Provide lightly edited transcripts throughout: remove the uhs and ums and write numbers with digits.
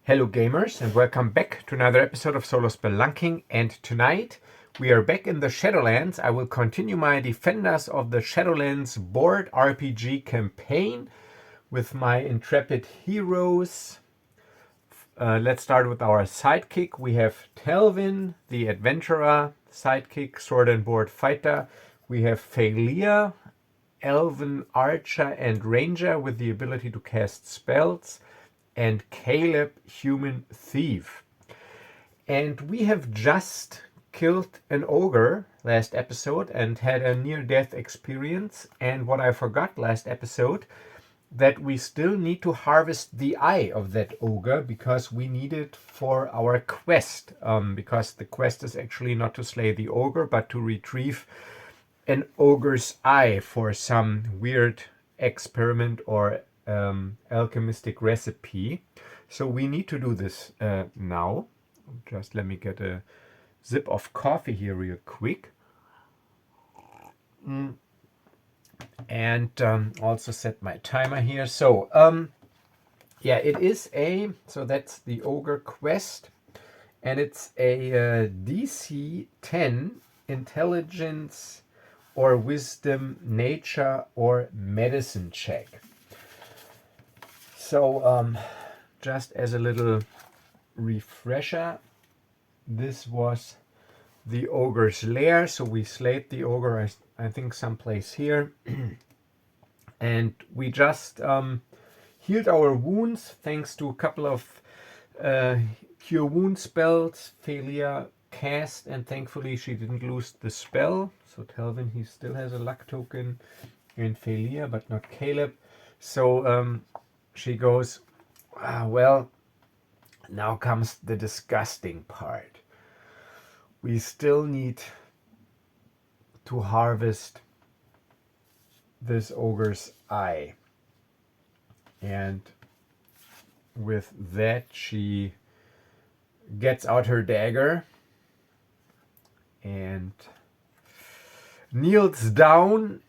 Hello gamers and welcome back to another episode of Solo Spelunking, and tonight we are back in the Shadowlands. I will continue my Defenders of the Shadowlands board RPG campaign with my intrepid heroes. Let's start with our sidekick. We have Telvin, the adventurer, sidekick, sword and board fighter. We have Feylya, elven archer and ranger with the ability to cast spells, and Calab, human thief. And we have just killed an ogre last episode and had a near-death experience. And what I forgot last episode, that we still need to harvest the eye of that ogre because we need it for our quest. Because the quest is actually not to slay the ogre, but to retrieve an ogre's eye for some weird experiment or alchemistic recipe. So we need to do this now. Just let me get a sip of coffee here real quick. And also set my timer here. So yeah, it is so that's the ogre quest, and it's a DC 10 intelligence or wisdom, nature or medicine check. So just as a little refresher, this was the ogre's lair. So we slayed the ogre, I think someplace here. And we just healed our wounds thanks to a couple of cure wound spells Feylya cast, and thankfully she didn't lose the spell. So Telvin, he still has a luck token, and Feylya, but not Calab. So she goes, well, now comes the disgusting part. We still need to harvest this ogre's eye. And with that, she gets out her dagger and kneels down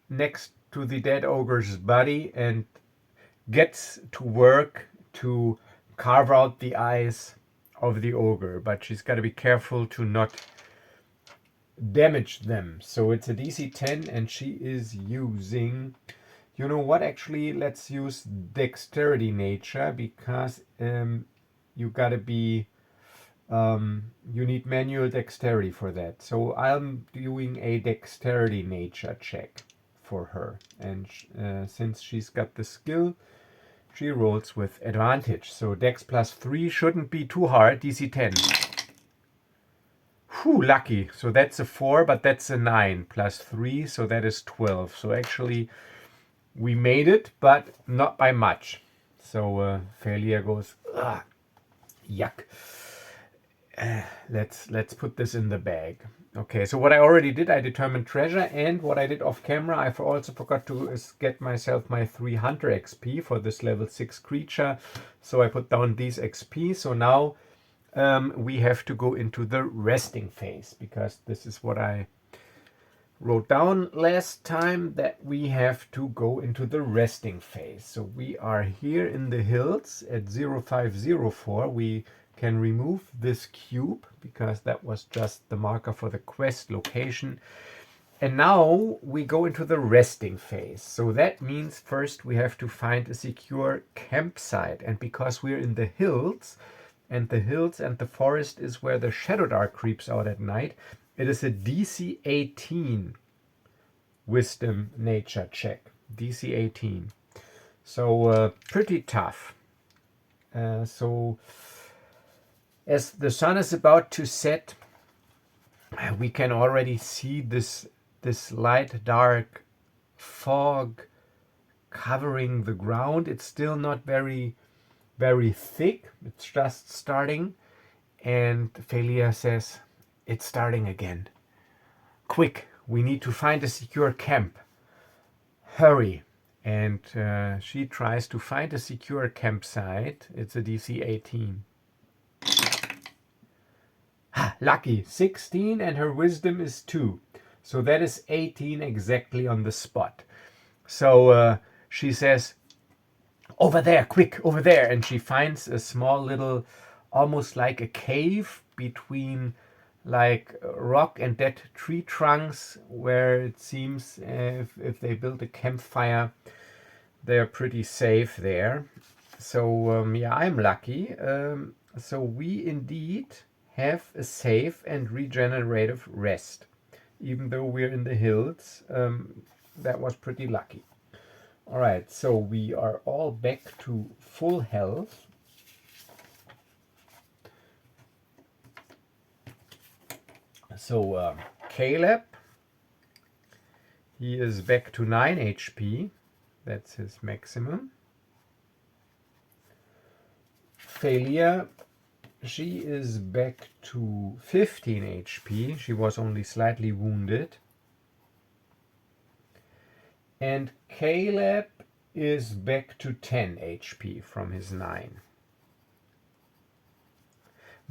next to the dead ogre's body and gets to work to carve out the eyes of the ogre, but she's got to be careful to not damage them. So it's a DC 10 and she is using, you know what, actually let's use dexterity nature, because you gotta be you need manual dexterity for that. So I'm doing a dexterity nature check for her, and since she's got the skill, she rolls with advantage. So dex plus 3 shouldn't be too hard. DC 10. Whew, lucky. So that's a 4, but that's a 9 plus 3, so that is 12. So actually we made it, but not by much. So Feylya goes, ugh, yuck. Let's put this in the bag. Okay, so what I already did, I determined treasure, and what I did off camera, I also forgot to get myself my 3 hunter XP for this level 6 creature. So I put down these XP. So now we have to go into the resting phase, because this is what I wrote down last time, that we have to go into the resting phase. So we are here in the hills at 0504. We can remove this cube because that was just the marker for the quest location. And now we go into the resting phase. So that means first we have to find a secure campsite. And because we're in the hills, and the forest is where the Shadowdark creeps out at night, it is a DC 18 wisdom nature check. DC 18. So pretty tough. So as the sun is about to set, we can already see this light dark fog covering the ground. It's still not very thick. It's just starting. And Feylya says, it's starting again. Quick, we need to find a secure camp. Hurry. And she tries to find a secure campsite. It's a DC 18. Lucky, 16, and her wisdom is 2. So that is 18 exactly on the spot. So she says, over there, quick, over there. And she finds a small little, almost like a cave between like rock and dead tree trunks, where it seems if they build a campfire, they're pretty safe there. So yeah, I'm lucky. So we indeed have a safe and regenerative rest, even though we're in the hills. That was pretty lucky. All right, so we are all back to full health. So Caleb, he is back to 9 HP. That's his maximum. Feylya, she is back to 15 HP. She was only slightly wounded. And Caleb is back to 10 HP from his 9.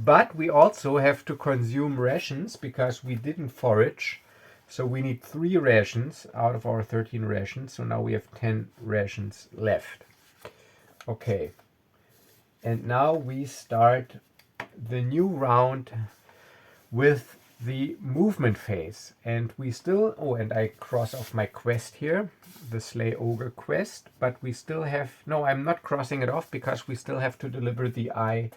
But we also have to consume rations because we didn't forage. So we need 3 rations out of our 13 rations. So now we have 10 rations left. Okay. And now we start the new round with the movement phase. And we still, oh, and I cross off my quest here, the Slay Ogre quest, but we still have, no, I'm not crossing it off because we still have to deliver the eye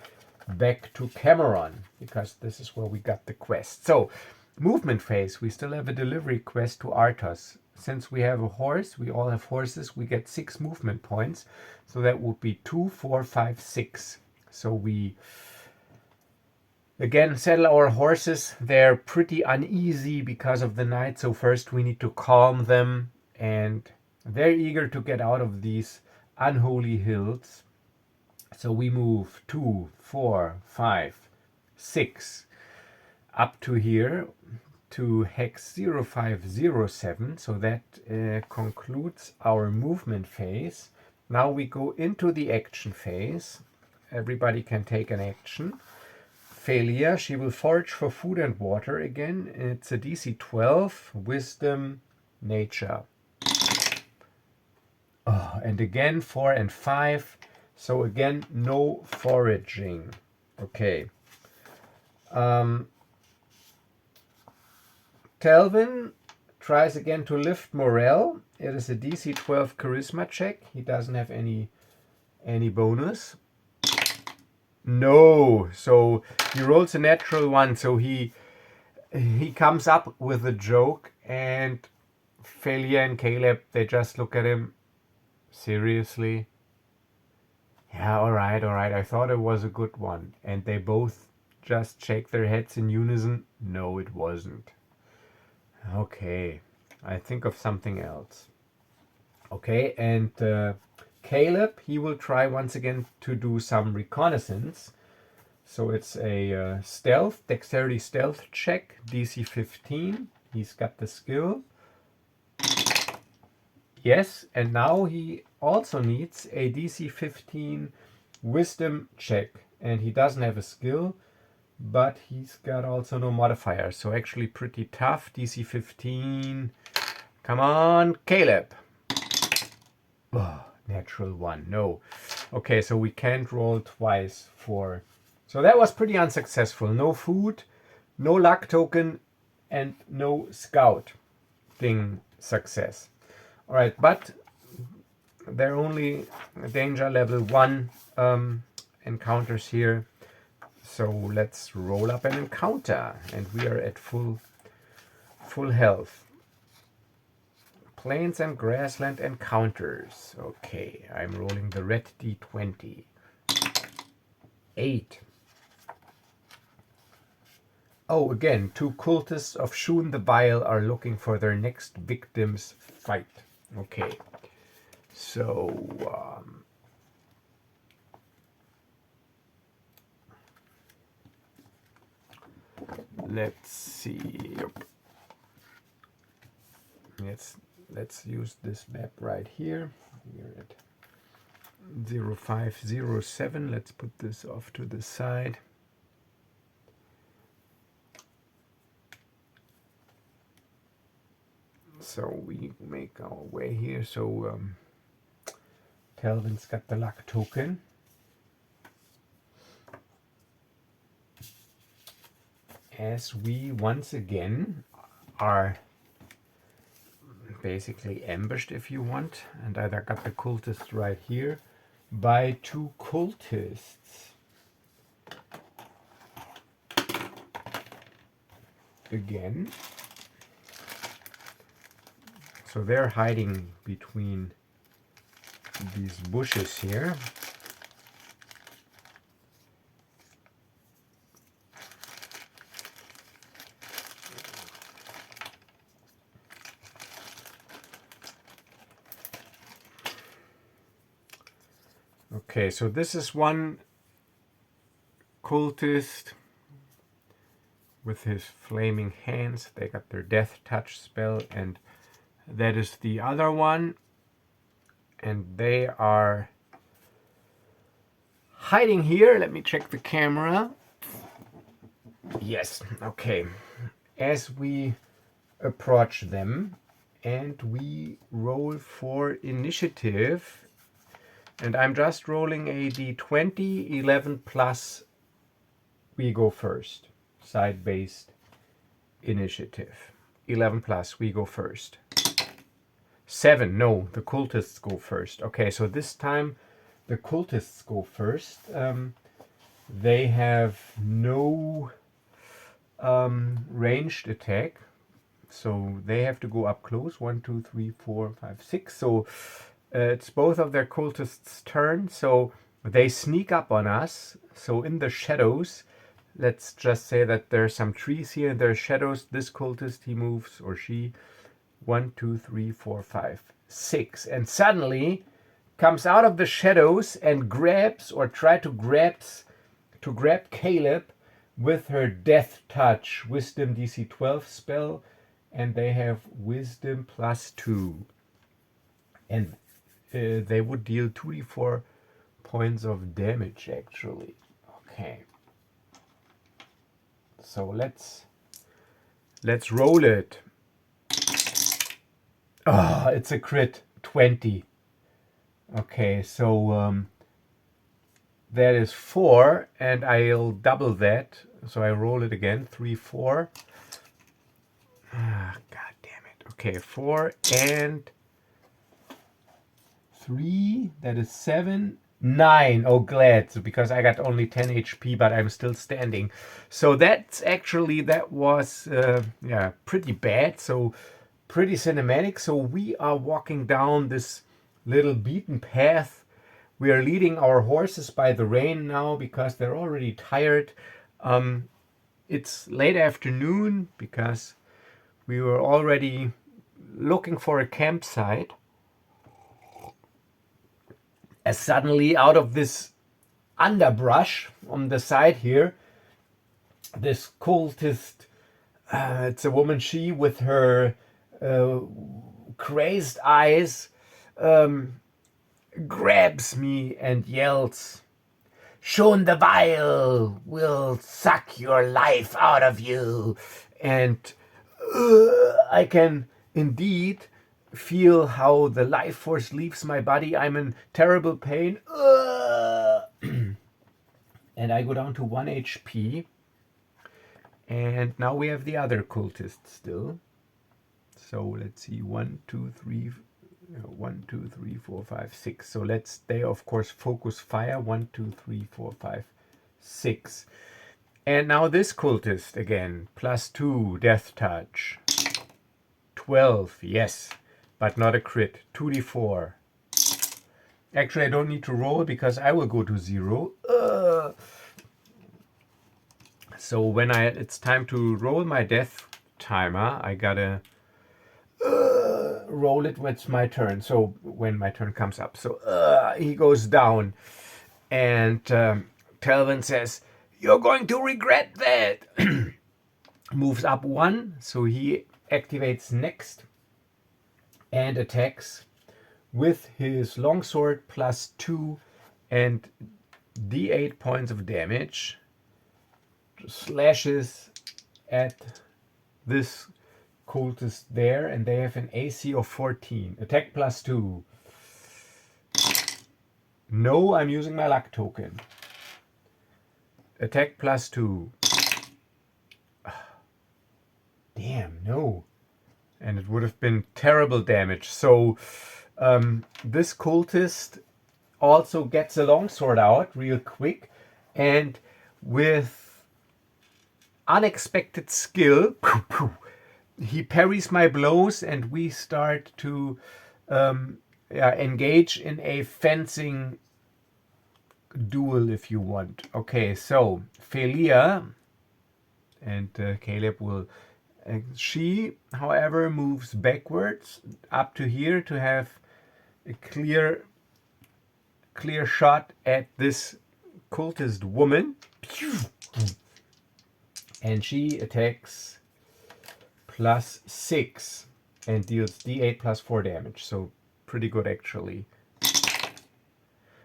back to Cameron, because this is where we got the quest. So, movement phase, we still have a delivery quest to Arthos. Since we have a horse, we all have horses, we get 6 movement points. So that would be 2, 4, 5, 6. So we again saddle our horses. They're pretty uneasy because of the night. So first we need to calm them, and they're eager to get out of these unholy hills. So we move 2, 4, 5, 6 up to here to hex 0507. So that concludes our movement phase. Now we go into the action phase. Everybody can take an action. Feylya, she will forage for food and water again. It's a DC 12, Wisdom, Nature. Oh, and again 4 and 5. So again, no foraging. Okay. Telvin tries again to lift morale. It is a DC 12 charisma check. He doesn't have any bonus. No. So he rolls a natural 1. So he comes up with a joke, and Feylya and Caleb, they just look at him. Seriously? Yeah, all right. I thought it was a good one. And they both just shake their heads in unison. No, it wasn't. Okay, I think of something else. Okay, and Caleb, he will try once again to do some reconnaissance. So it's a dexterity stealth check, DC 15. He's got the skill. Yes, and now he also needs a DC 15 wisdom check. And he doesn't have a skill, but he's got also no modifier. So actually pretty tough. DC 15. Come on, Caleb. Oh, natural 1. No. Okay, so we can't roll twice for... So that was pretty unsuccessful. No food, no luck token, and no scout thing success. All right, but they're only danger level 1 encounters here. So let's roll up an encounter, and we are at full health. Plains and grassland encounters. Okay, I'm rolling the red d20. 8. Oh, again, 2 cultists of Shun the Vile are looking for their next victim's fight. Okay, so let's see. Let's use this map right here. We're at 0507. Let's put this off to the side. So we make our way here. So Calvin's got the luck token. As we once again are basically ambushed, if you want, and I got the cultist right here by 2 cultists. Again. So they're hiding between these bushes here. Okay, so this is one cultist with his flaming hands. They got their death touch spell, and that is the other one. And they are hiding here. Let me check the camera. Yes, okay. As we approach them, and we roll for initiative. And I'm just rolling a d20, 11 plus, we go first. Side-based initiative. 11 plus, we go first. 7, no, the cultists go first. Okay, so this time the cultists go first. They have no ranged attack. So they have to go up close. 1, 2, 3, 4, 5, 6. So it's both of their cultists' turn. So they sneak up on us. So in the shadows, let's just say that there's some trees here and there's shadows. This cultist, he moves, or she. 1, 2, 3, 4, 5, 6. And suddenly comes out of the shadows and grabs, or try to grab Caleb with her death touch wisdom DC 12 spell. And they have wisdom +2. And they would deal 2d4 points of damage, actually. Okay. So let's roll it. Oh, it's a crit. 20. Okay, so that is 4, and I'll double that. So I roll it again. 3, 4. Ah, God damn it. Okay, 4 and 3. That is 7. 9. Oh, glad. So because I got only 10 HP, but I'm still standing. So that's actually, that was, yeah, pretty bad. So pretty cinematic. So we are walking down this little beaten path. We are leading our horses by the rein now because they're already tired. It's late afternoon because we were already looking for a campsite. As suddenly out of this underbrush on the side here, this cultist, it's a woman, she with her crazed eyes, grabs me and yells, "Schon the Vile will suck your life out of you." And I can indeed feel how the life force leaves my body. I'm in terrible pain. And I go down to 1 HP. And now we have the other cultist still. So let's see, 1, 2, 3, 1, 2, 3, 4, 5, 6. So they of course focus fire. 1, 2, 3, 4, 5, 6. And now this cultist again, +2 death touch. 12, yes, but not a crit. 2d4. Actually, I don't need to roll because I will go to 0. So when it's time to roll my death timer, I gotta roll it when it's my turn. So when my turn comes up. So he goes down. And Telvin says, "You're going to regret that." Moves up 1. So he activates next. And attacks with his longsword +2 and d8 points of damage. Slashes at this cultist there, and they have an AC of 14. Attack +2. No, I'm using my luck token. Attack +2. Damn, no. And it would have been terrible damage. So this cultist also gets a longsword out real quick, and with unexpected skill, he parries my blows, and we start to engage in a fencing duel, if you want. Okay, so Feylya, and Calab will. She, however, moves backwards up to here to have a clear shot at this cultist woman. And she attacks +6 and deals d8 +4 damage. So pretty good, actually.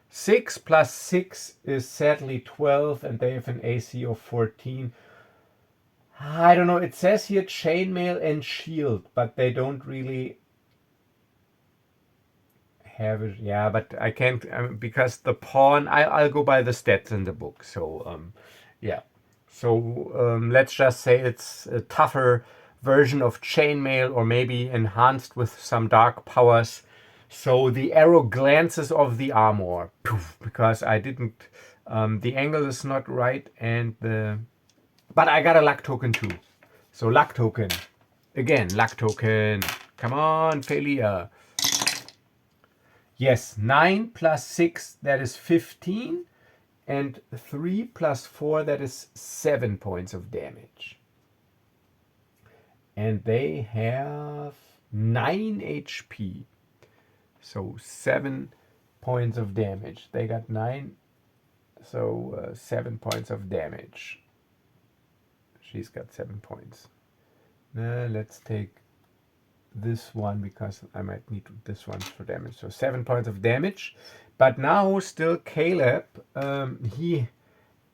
6 + 6 is sadly 12, and they have an AC of 14. I don't know, it says here chainmail and shield, but they don't really have it. Yeah, but I can't, because the pawn, I'll go by the stats in the book. So, yeah. So let's just say it's a tougher version of chainmail, or maybe enhanced with some dark powers. So the arrow glances off the armor, because I didn't, the angle is not right, and but I got a luck token too. So luck token. Again, luck token. Come on, Feylya. Yes, 9 + 6, that is 15. And 3 + 4, that is 7 points of damage. And they have 9 HP. So 7 points of damage. They got 9, so 7 points of damage. She's got 7 points. Let's take this one, because I might need this one for damage. So 7 points of damage. But now still Calab,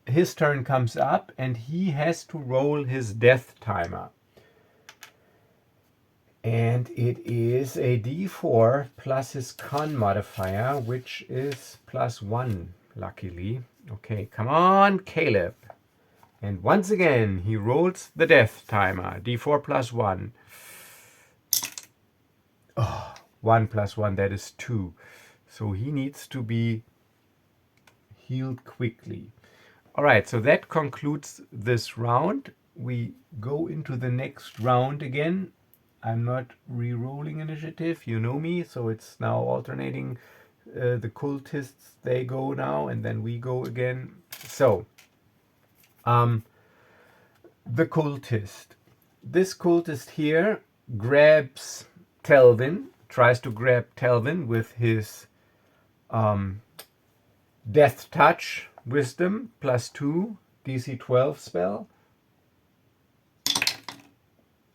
his turn comes up, and he has to roll his death timer. And it is a d4 plus his con modifier, which is +1, luckily. Okay, come on, Calab. And once again, he rolls the death timer, d4 +1. Oh, 1 + 1, that is 2. So he needs to be healed quickly. All right, so that concludes this round. We go into the next round again. I'm not re-rolling initiative, you know me, so it's now alternating. The cultists, they go now, and then we go again. So, the cultist. This cultist here grabs Telvin, tries to grab Telvin with his Death Touch Wisdom +2 DC 12 spell.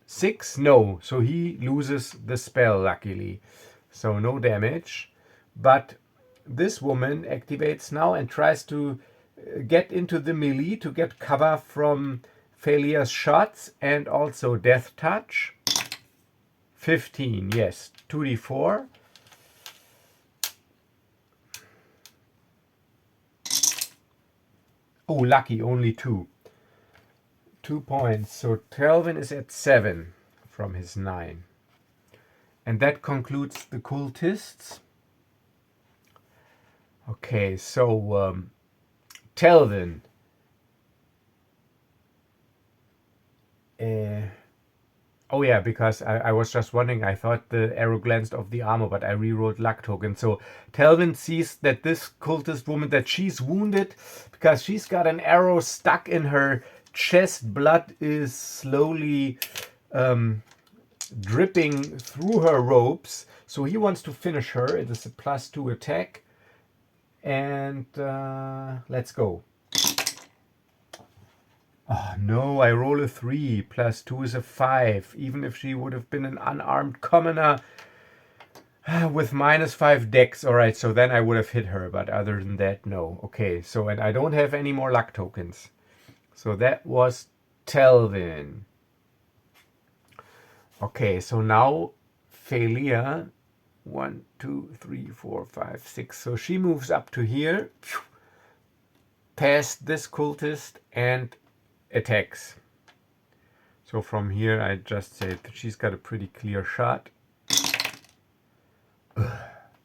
6? No. So he loses the spell, luckily. So no damage. But this woman activates now and tries to get into the melee to get cover from Feylya's shots, and also Death Touch. 15, yes. 2d4. Oh, lucky, only 2. 2 points. So Telvin is at 7 from his 9. And that concludes the cultists. Okay, so Telvin. Oh yeah, because I was just wondering, I thought the arrow glanced off the armor, but I rerolled luck token. So Telvin sees that this cultist woman, that she's wounded because she's got an arrow stuck in her chest. Blood is slowly dripping through her robes. So he wants to finish her. It is a +2 attack. And let's go. Oh, no, I roll a 3. +2 is a 5. Even if she would have been an unarmed commoner with -5 dex. All right, so then I would have hit her. But other than that, no. Okay, so, and I don't have any more luck tokens. So that was Telvin. Okay, so now Feylya 1, 2, 3, 4, 5, 6. So she moves up to here, past this cultist, and attacks. So from here, I just say that she's got a pretty clear shot.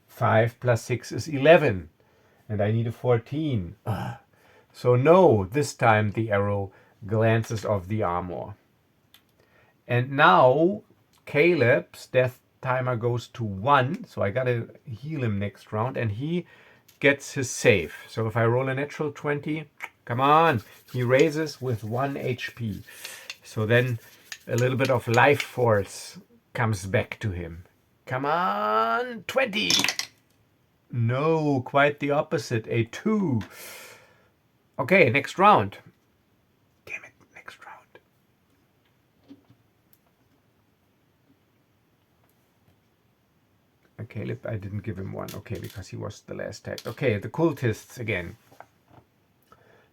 5 plus 6 is 11. And I need a 14. So no, this time the arrow glances off the armor. And now Caleb's death timer goes to 1. So I gotta heal him next round. And he gets his save. So if I roll a natural 20, come on, he raises with 1 HP. So then a little bit of life force comes back to him. Come on, 20. No, quite the opposite, a 2. Okay, next round. Damn it, next round. Caleb, I didn't give him 1. Okay, because he was the last tag. Okay, the cultists again.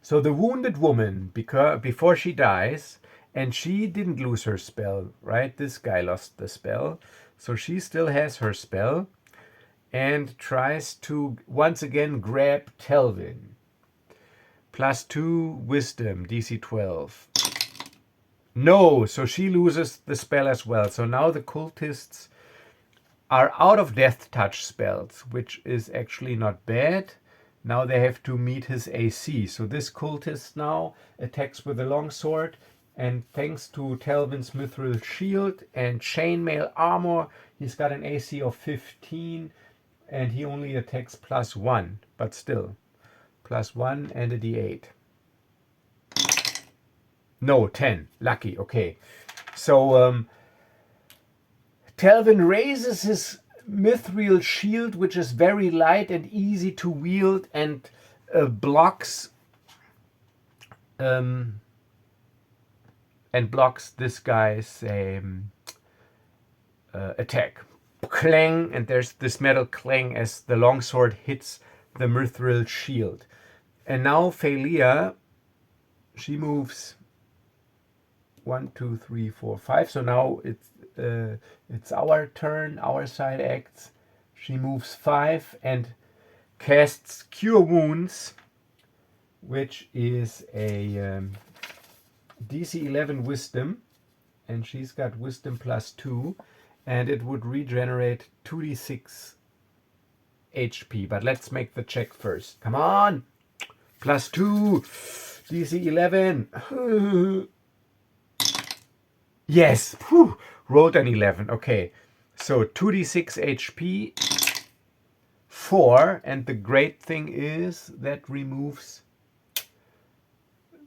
So the wounded woman, because before she dies, and she didn't lose her spell, right? This guy lost the spell. So she still has her spell and tries to once again grab Telvin. +2 wisdom, DC 12. No, so she loses the spell as well. So now the cultists are out of death touch spells, which is actually not bad. Now they have to meet his AC. So this cultist now attacks with a longsword, and thanks to Telvin's mithril shield and chainmail armor, he's got an AC of 15, and he only attacks +1, but still. +1 and a D8. No, 10. Lucky, okay. So Telvin raises his mithril shield, which is very light and easy to wield, and blocks this guy's attack. Clang, and there's this metal clang as the longsword hits the mithril shield. And now Feylya, she moves 1, 2, 3, 4, 5. So now it's our turn, our side acts. She moves 5 and casts Cure Wounds, which is a DC 11 Wisdom, and she's got Wisdom +2, and it would regenerate 2d6 HP. But let's make the check first. Come on! +2, DC 11. Yes! Whew. Rolled an 11. Okay, so 2d6 HP, 4, and the great thing is that removes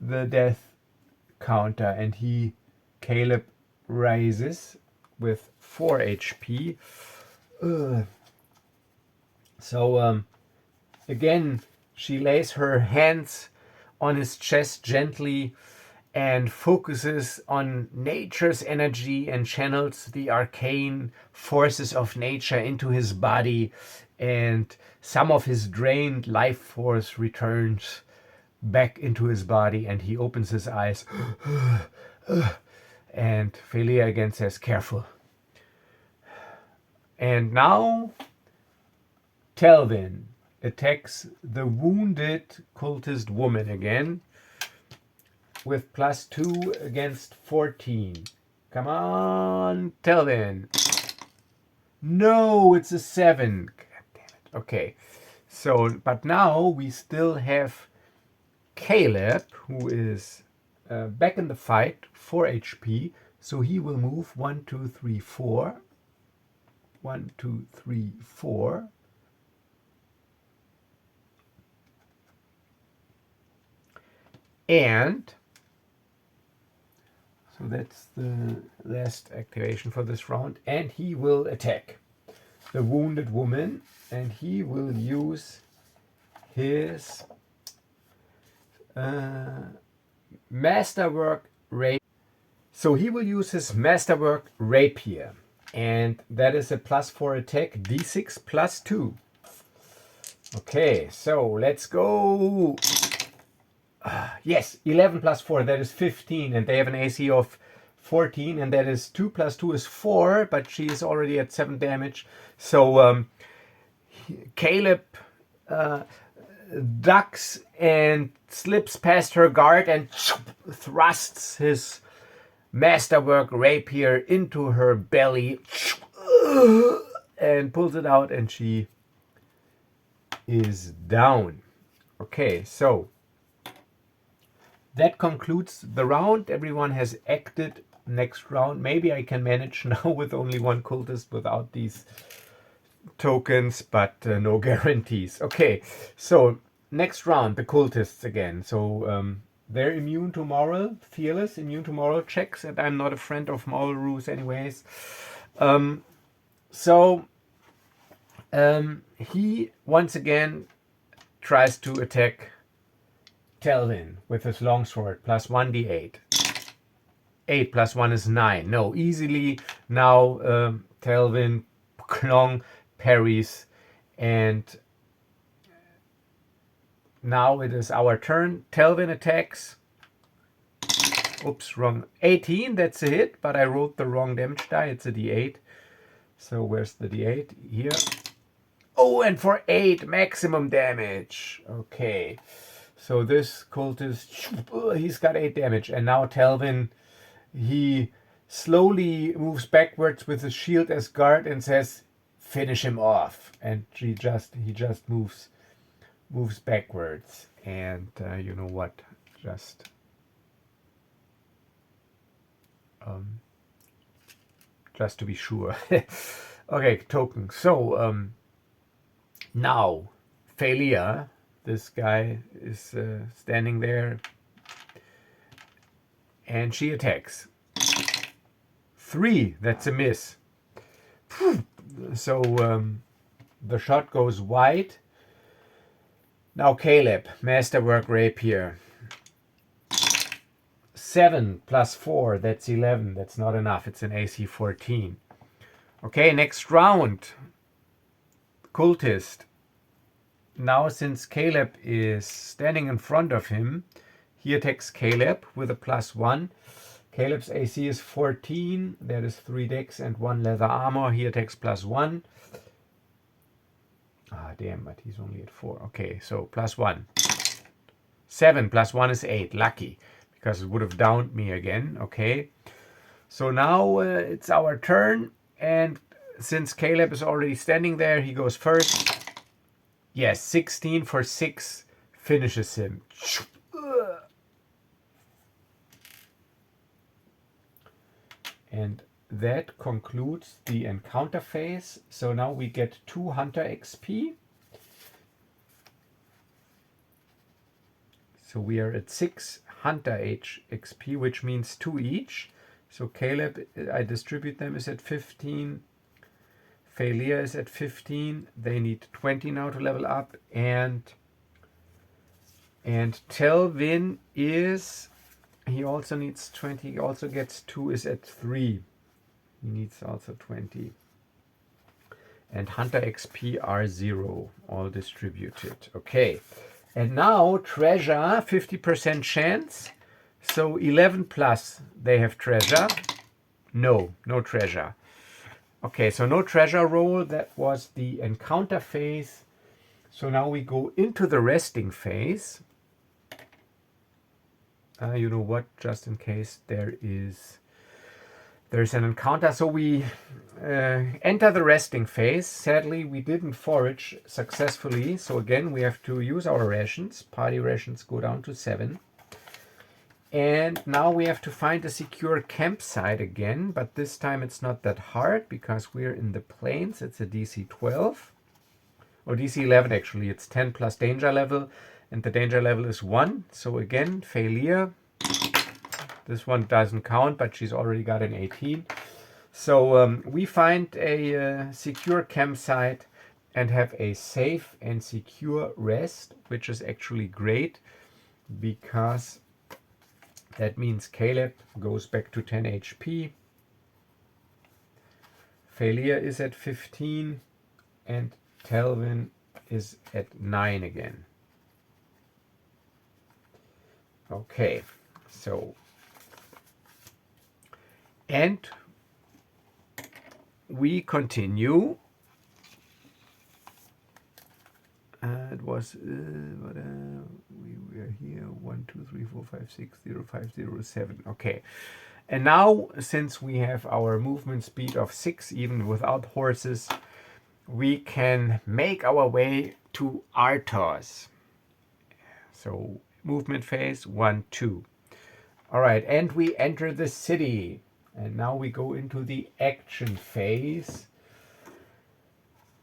the death counter, and Caleb rises with 4 HP. So again, she lays her hands on his chest gently and focuses on nature's energy and channels the arcane forces of nature into his body, and some of his drained life force returns back into his body, and he opens his eyes. And Feylya again says, careful. And now Telvin attacks the wounded cultist woman again with +2 against 14. Come on, Telvin. No, it's a 7. God damn it. Okay. So, but now we still have Caleb, who is back in the fight, 4 HP. So he will move 1, 2, 3, 4. 1, 2, 3, 4. And so that's the last activation for this round. And he will attack the wounded woman, and he will use his Masterwork Rapier. So he will use his Masterwork Rapier, and that is a +4 attack, D6 +2. Okay, so let's go. Yes, 11 + 4, that is 15, and they have an AC of 14, and that is 2 plus 2 is 4, but she is already at 7 damage. So Caleb ducks and slips past her guard and thrusts his masterwork rapier into her belly and pulls it out, and she is down. Okay, so that concludes the round. Everyone has acted. Next round, maybe I can manage now with only one cultist without these tokens, but no guarantees. Okay, so next round, the cultists again. So they're immune to moral, fearless, immune to moral checks, and I'm not a friend of moral rules anyways. He once again tries to attack Telvin with his longsword, plus 1d8. 8 plus 1 is 9. No, easily now Telvin Klong parries, and now it is our turn. Telvin attacks. Oops, wrong. 18, that's a hit, but I rolled the wrong damage die. It's a d8. So where's the d8? Here. Oh, and for 8, maximum damage. Okay. So this cultist, he's got 8 damage. And now Telvin, he slowly moves backwards with his shield as guard and says, finish him off. And he just moves backwards. And you know what? Just to be sure. Okay, token. So now Feylya, this guy is standing there, and she attacks. 3, that's a miss. So the shot goes wide. Now Caleb, masterwork rapier. 7 plus 4, that's 11. That's not enough. It's an AC 14. Okay, next round. Cultist. Now, since Caleb is standing in front of him, he attacks Caleb with a plus 1. Caleb's AC is 14. That is 3 dex and 1 leather armor. He attacks plus 1. Ah, damn, but he's only at 4. Okay, so plus 1. 7 plus 1 is 8. Lucky, because it would have downed me again. Okay, so now it's our turn, and since Caleb is already standing there, he goes first. Yes, 16 for 6 finishes him. And that concludes the encounter phase. So now we get 2 Hunter XP. So we are at 6 Hunter XP, which means 2 each. So Caleb, I distribute them, is at 15. Feylya is at 15. They need 20 now to level up. And Telvin is, he also needs 20. He also gets 2, is at 3. He needs also 20. And Hunter XP are 0, all distributed. Okay. And now treasure, 50% chance. So 11 plus, they have treasure. No treasure. Okay, so no treasure roll. That was the encounter phase. So now we go into the resting phase. You know what? Just in case there's an encounter. So we enter the resting phase. Sadly, we didn't forage successfully. So again, we have to use our rations. Party rations go down to 7. And now we have to find a secure campsite again, but this time it's not that hard because we're in the plains. It's a DC 12, or DC 11 actually. It's 10 plus danger level, and the danger level is 1. So again, Feylya. This one doesn't count, but she's already got an 18. So we find a secure campsite and have a safe and secure rest, which is actually great because that means Caleb goes back to 10 HP. Feylya is at 15 and Telvin is at 9 again. Okay, so And we continue. It was we were here 1 2 3 4 5 6 0 5 0 7. Okay, and now since we have our movement speed of 6, even without horses, we can make our way to Arthos. So movement phase 1 2. All right, and we enter the city, and now we go into the action phase.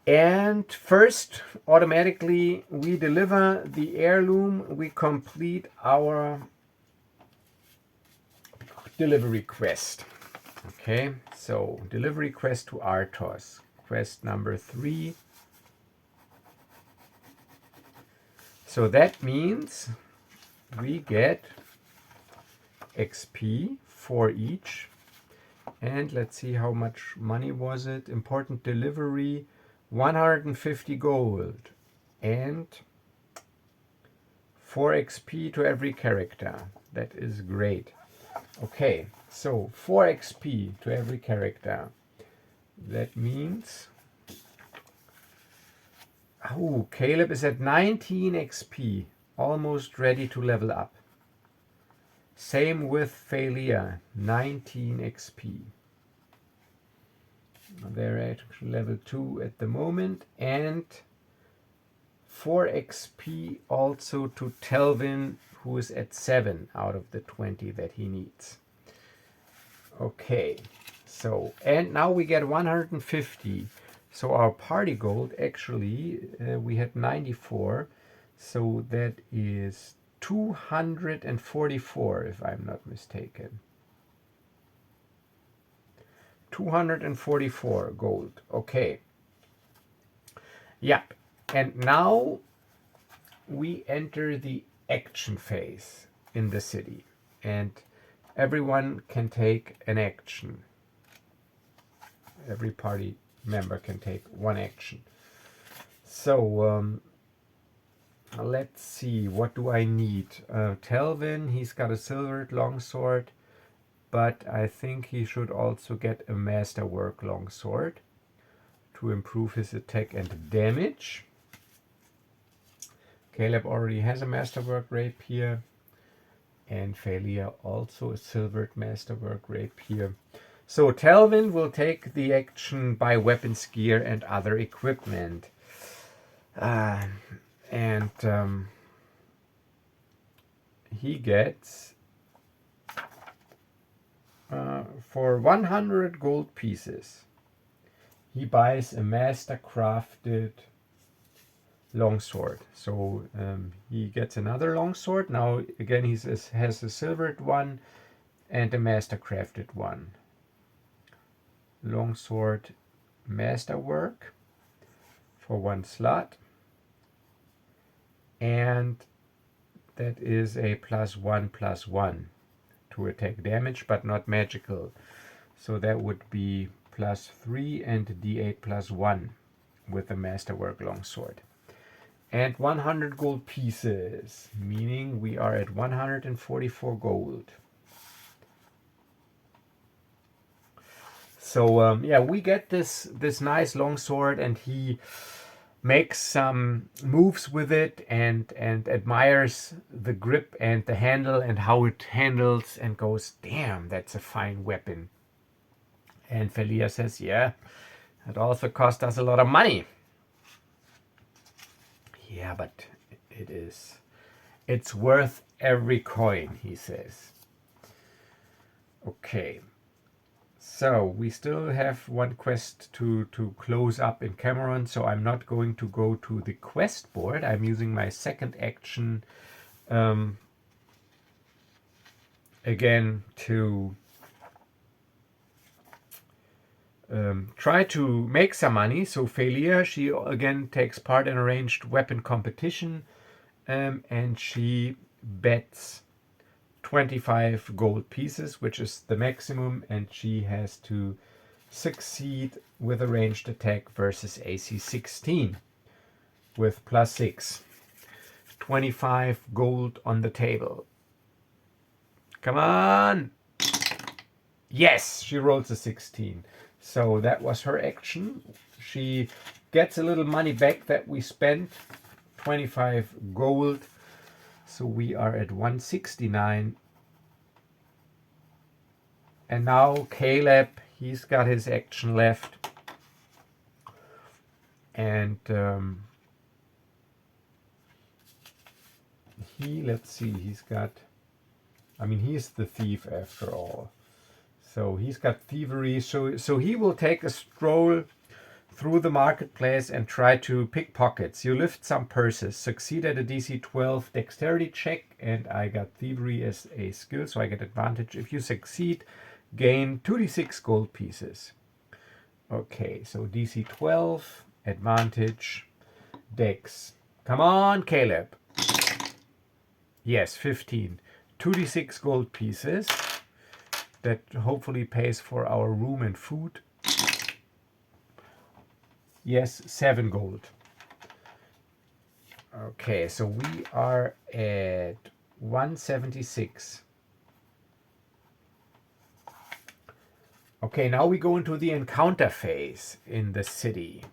And first, automatically, we deliver the heirloom. We complete our delivery quest. Okay, so delivery quest to Arthos. Quest number 3. So that means we get XP for each. And let's see how much money was it. Important delivery. 150 gold and 4 XP to every character. That is great. Okay, so 4 XP to every character. That means, oh, Caleb is at 19 XP, almost ready to level up. Same with Feylya, 19 XP. They're at level 2 at the moment, and 4 XP also to Telvin, who is at 7 out of the 20 that he needs. Okay, so, and now we get 150. So our party gold, actually, we had 94, so that is 244, if I'm not mistaken. 244 gold. Okay. Yep. And now we enter the action phase in the city. And everyone can take an action. Every party member can take one action. So let's see. What do I need? Telvin, he's got a silvered longsword. But I think he should also get a masterwork longsword to improve his attack and damage. Caleb already has a masterwork rapier, and Feylya also a silvered masterwork rapier. So Telvin will take the action by weapons, gear, and other equipment. He gets for 100 gold pieces, he buys a master crafted longsword. So he gets another longsword. Now again he has a silvered one and a master crafted one. Longsword masterwork for 1 slot. And that is a +1/+1 to attack damage, but not magical. So that would be +3 and d8 +1 with the masterwork longsword. And 100 gold pieces, meaning we are at 144 gold. So yeah, we get this nice longsword, and he makes some moves with it and admires the grip and the handle and how it handles, and goes, damn, that's a fine weapon. And Feylya says, yeah, it also cost us a lot of money. Yeah, but it's worth every coin, he says. Okay. So we still have one quest to close up in Cameron, so I'm not going to go to the quest board. I'm using my second action again to try to make some money. So Feylya, she again takes part in a ranged weapon competition, and she bets 25 gold pieces, which is the maximum, and she has to succeed with a ranged attack versus AC 16 with +6. 25 gold on the table. Come on! Yes, she rolls a 16. So that was her action. She gets a little money back that we spent, 25 gold. So we are at 169. And now Caleb, he's got his action left. And let's see, he's got, I mean, he's the thief after all. So he's got thievery. So he will take a stroll through the marketplace and try to pick pockets. You lift some purses, succeed at a DC 12 dexterity check, and I got thievery as a skill, so I get advantage. If you succeed, gain 2d6 gold pieces. Okay, so DC 12, advantage, dex. Come on, Caleb. Yes, 15. 2d6 gold pieces. That hopefully pays for our room and food. Yes, 7 gold. Okay, so we are at 176. Okay, now we go into the encounter phase in the city.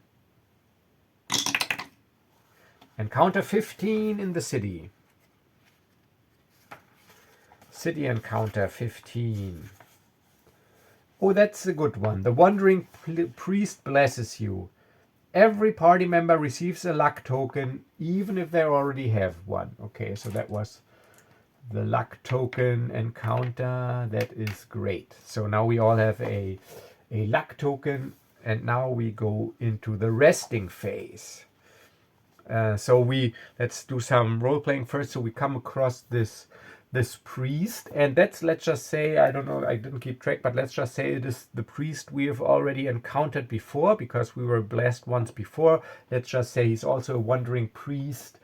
Encounter 15 in the city. City encounter 15. Oh, that's a good one. The wandering priest blesses you. Every party member receives a luck token, even if they already have one. Okay, so that was the luck token encounter. That is great. So now we all have a luck token, and now we go into the resting phase. So let's do some role playing first. So we come across this priest, and let's just say, I don't know, I didn't keep track, but let's just say it is the priest we have already encountered before, because we were blessed once before. Let's just say he's also a wandering priest.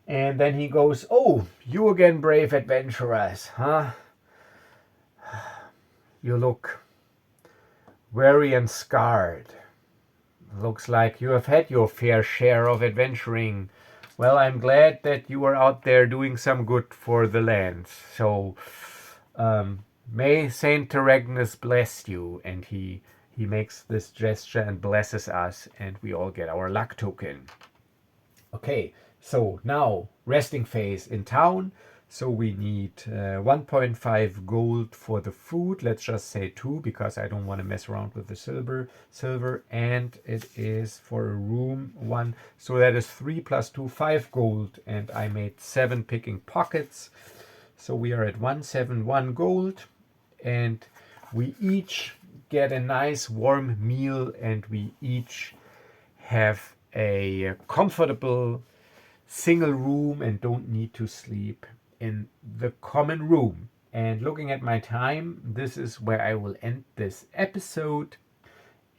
And then he goes, "Oh, you again, brave adventurers, huh? You look weary and scarred. Looks like you have had your fair share of adventuring. Well, I'm glad that you are out there doing some good for the land. So, may Saint Teregnus bless you." And he makes this gesture and blesses us, and we all get our luck token. Okay, so now resting phase in town. So we need 1.5 gold for the food. Let's just say 2, because I don't want to mess around with the silver. And it is for a room 1. So that is 3 plus 2, 5 gold. And I made 7 picking pockets. So we are at 171 gold. And we each get a nice warm meal, and we each have a comfortable single room and don't need to sleep in the common room. And looking at my time, this is where I will end this episode,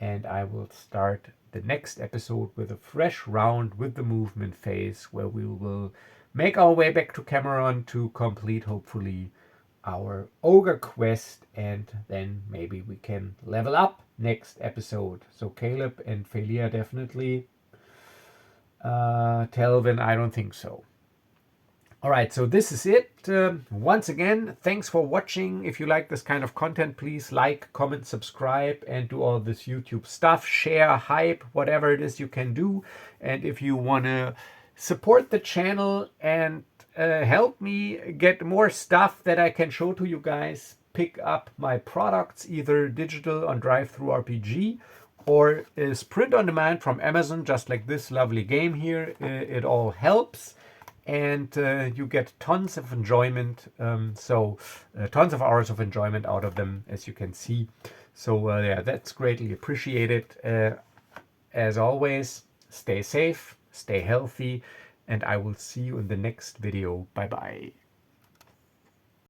and I will start the next episode with a fresh round with the movement phase, where we will make our way back to Cameron to complete, hopefully, our ogre quest, and then maybe we can level up next episode. So Caleb and Feylya definitely. Telvin, I don't think so. All right, so this is it. Once again, thanks for watching. If you like this kind of content, please like, comment, subscribe, and do all this YouTube stuff. Share, hype, whatever it is you can do. And if you want to support the channel and help me get more stuff that I can show to you guys, pick up my products, either digital on DriveThruRPG or is print on demand from Amazon, just like this lovely game here. It all helps, and you get tons of enjoyment. Tons of hours of enjoyment out of them, as you can see. So yeah, that's greatly appreciated. As always, stay safe, stay healthy, and I will see you in the next video. Bye bye.